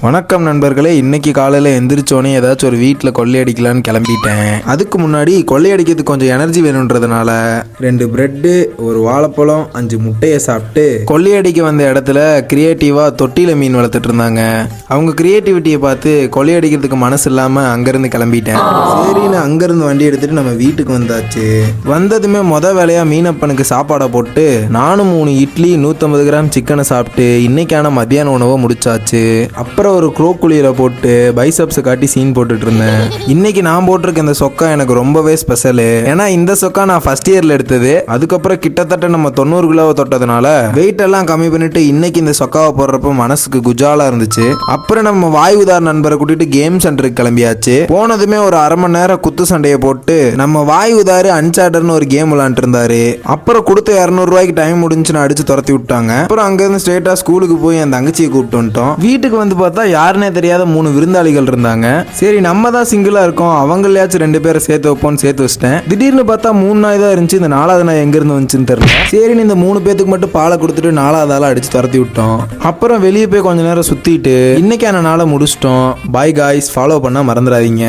வணக்கம் நண்பர்களே. இன்னைக்கு காலையில் எந்திரிச்சோன்னே ஏதாச்சும் ஒரு வீட்டில் கொள்ளையடிக்கலான்னு கிளம்பிட்டேன். அதுக்கு முன்னாடி கொள்ளையடிக்கிறதுக்கு கொஞ்சம் எனர்ஜி வேணுன்றதுனால 2 பிரெட்டு, ஒரு வாழைப்பழம், 5 முட்டையை சாப்பிட்டு கொள்ளையடிக்க வந்த இடத்துல கிரியேட்டிவாக தொட்டியில் மீன் வளர்த்துட்டு இருந்தாங்க. அவங்க கிரியேட்டிவிட்டியை பார்த்து கொள்ளையடிக்கிறதுக்கு மனசு இல்லாமல் அங்கேருந்து கிளம்பிட்டேன். சரின்னு அங்கேருந்து வண்டி எடுத்துட்டு நம்ம வீட்டுக்கு வந்தாச்சு. வந்ததுமே வேலையாக மீனப்பனுக்கு சாப்பாடை போட்டு நானும் 3 இட்லி 150 கிராம் சிக்கனை சாப்பிட்டு இன்னைக்கான மத்தியான உணவை முடிச்சாச்சு. அப்புறம் ஒரு குளியல போட்டு பைசப்ஸை காட்டி சீன் போட்டுட்டு இருந்தேன். இன்னைக்கு நான் போட்டிருக்க இந்த சொக்கா எனக்கு ரொம்பவே ஸ்பெஷலு. ஏன்னா இந்த சொக்கா நான் ஃபர்ஸ்ட் இயர்ல எடுத்தது. அதுக்கப்புறம் கிட்டத்தட்ட நம்ம 90 கிலோவை தொட்டதுனால வெயிட் எல்லாம் கம்மி பண்ணிட்டு இன்னைக்கு இந்த சொக்காவை போடுறப்ப மனசுக்கு குஜாலா இருந்துச்சு. அப்புறம் நம்ம வாய் உதார் நண்பரை கூட்டிட்டு கேம் சென்டருக்கு கிளம்பியாச்சு. போனதுமே ஒரு அரை மணி நேரம் குத்து சண்டையை போட்டு நம்ம வாய் உதாரு அன்சார்டர்னு ஒரு கேம் விளையாண்டு இருந்தாரு. அப்புறம் கொடுத்த 200 ரூபாய்க்கு டைம் முடிஞ்சுன்னு அடிச்சு துரத்தி விட்டாங்க. அப்புறம் அங்கிருந்து ஸ்ட்ரெயிட்டா ஸ்கூலுக்கு போய் என் தங்கச்சியை கூப்பிட்டு வந்துட்டோம். வீட்டுக்கு வந்து பார்த்தா யாருன்னே தெரியாத 3 விருந்தாளிகள் இருந்தாங்க. சரி நம்ம தான் சிங்கிளா இருக்கோம், அவங்களையாச்சும் 2 பேரை சேர்த்து வைப்போம்னு சேர்த்து வச்சிட்டேன். திடீர்னு பார்த்தா 3 நாய் தான் இருந்துச்சு. இந்த 4வது நாய் எங்க இருந்து வந்துச்சுன்னு தெரியல. சரின்னு இந்த 3 பேத்துக்கு மட்டும் பாலை கொடுத்துட்டு 4வது ஆளை அடிச்சு துரத்தி விட்டோம். அப்புறம் வெளியே போய் கொஞ்ச நேரம் சுத்திட்டு இன்னைக்கான நாளை முடிச்சிட்டோம். பாய் காய்ஸ், ஃபாலோ பண்ண மறந்துடாதீங்க.